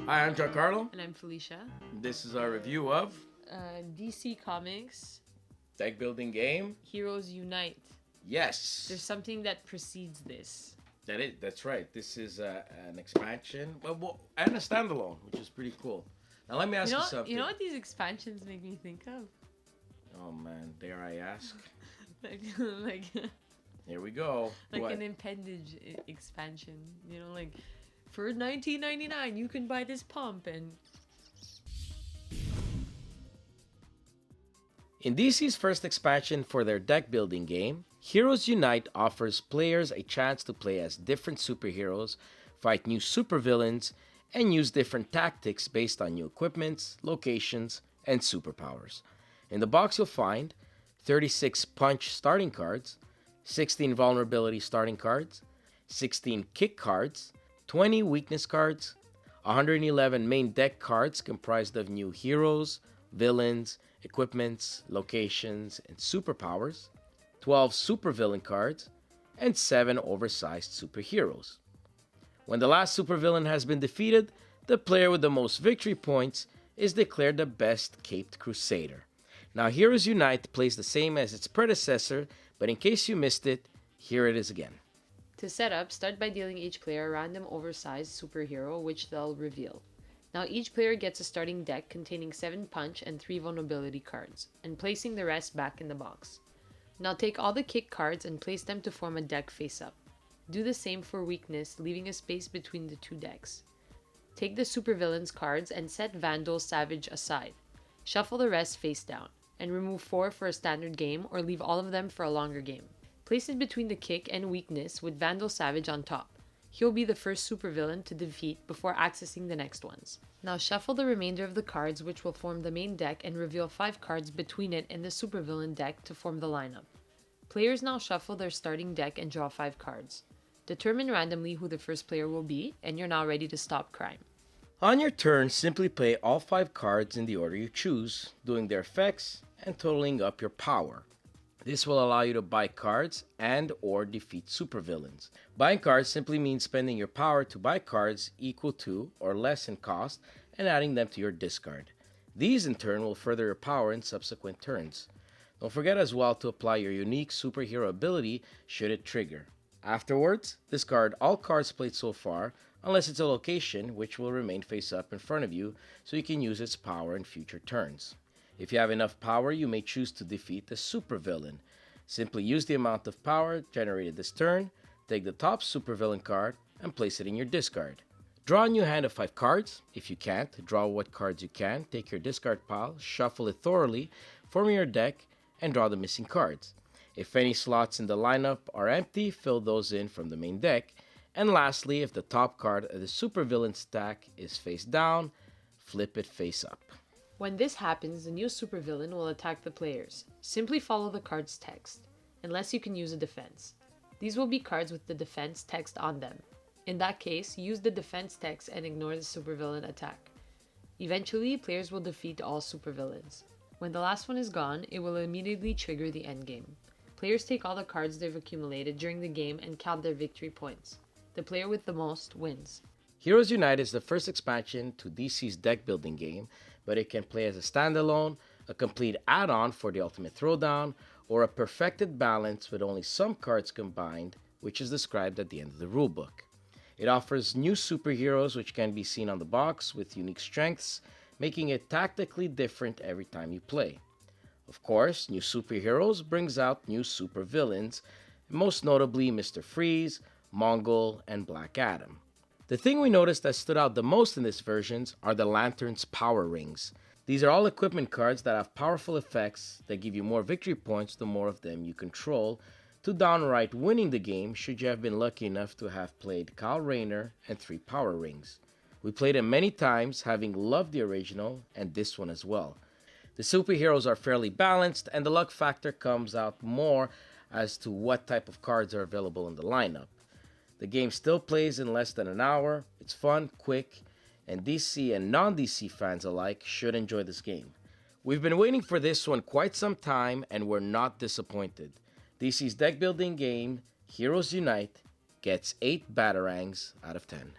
Hi, I'm Giancarlo. And I'm Felicia. This is our review of DC Comics Deck Building Game. Heroes Unite. Yes. There's something that precedes this. That's right. This is an expansion and a standalone, which is pretty cool. Now let me ask you something. You know what these expansions make me think of? Oh man, dare I ask? like Here we go. Like What? an appendage expansion. You know, like for $19.99 you can buy this pump and. In DC's first expansion for their deck building game, Heroes Unite offers players a chance to play as different superheroes, fight new supervillains, and use different tactics based on new equipments, locations, and superpowers. In the box you'll find 36 punch starting cards, 16 vulnerability starting cards, 16 kick cards, 20 weakness cards, 111 main deck cards comprised of new heroes, villains, equipments, locations, and superpowers, 12 supervillain cards, and 7 oversized superheroes. When the last supervillain has been defeated, the player with the most victory points is declared the best caped crusader. Now, Heroes Unite plays the same as its predecessor, but in case you missed it, here it is again. To set up, start by dealing each player a random oversized superhero, which they'll reveal. Now each player gets a starting deck containing 7 punch and 3 vulnerability cards, and placing the rest back in the box. Now take all the kick cards and place them to form a deck face up. Do the same for weakness, leaving a space between the two decks. Take the supervillains cards and set Vandal Savage aside. Shuffle the rest face down, and remove 4 for a standard game or leave all of them for a longer game. Place it between the kick and weakness with Vandal Savage on top. He'll be the first supervillain to defeat before accessing the next ones. Now shuffle the remainder of the cards, which will form the main deck, and reveal 5 cards between it and the supervillain deck to form the lineup. Players now shuffle their starting deck and draw 5 cards. Determine randomly who the first player will be, and you're now ready to stop crime. On your turn, simply play all 5 cards in the order you choose, doing their effects and totaling up your power. This will allow you to buy cards and or defeat supervillains. Buying cards simply means spending your power to buy cards equal to or less in cost and adding them to your discard. These in turn will further your power in subsequent turns. Don't forget as well to apply your unique superhero ability should it trigger. Afterwards, discard all cards played so far unless it's a location, which will remain face up in front of you so you can use its power in future turns. If you have enough power, you may choose to defeat the supervillain. Simply use the amount of power generated this turn, take the top supervillain card, and place it in your discard. Draw a new hand of 5 cards. If you can't, draw what cards you can, take your discard pile, shuffle it thoroughly, form your deck, and draw the missing cards. If any slots in the lineup are empty, fill those in from the main deck. And lastly, if the top card of the supervillain stack is face down, flip it face up. When this happens, the new supervillain will attack the players. Simply follow the card's text, unless you can use a defense. These will be cards with the defense text on them. In that case, use the defense text and ignore the supervillain attack. Eventually, players will defeat all supervillains. When the last one is gone, it will immediately trigger the endgame. Players take all the cards they've accumulated during the game and count their victory points. The player with the most wins. Heroes Unite is the first expansion to DC's deck building game, but it can play as a standalone, a complete add-on for the Ultimate Throwdown, or a perfected balance with only some cards combined, which is described at the end of the rulebook. It offers new superheroes which can be seen on the box with unique strengths, making it tactically different every time you play. Of course, new superheroes brings out new supervillains, most notably Mr. Freeze, Mongol, and Black Adam. The thing we noticed that stood out the most in these versions are the Lantern's power rings. These are all equipment cards that have powerful effects that give you more victory points the more of them you control, to downright winning the game should you have been lucky enough to have played Kyle Rayner and 3 power rings. We played them many times, having loved the original and this one as well. The superheroes are fairly balanced and the luck factor comes out more as to what type of cards are available in the lineup. The game still plays in less than an hour, it's fun, quick, and DC and non-DC fans alike should enjoy this game. We've been waiting for this one quite some time and we're not disappointed. DC's deck building game, Heroes Unite, gets 8 Batarangs out of 10.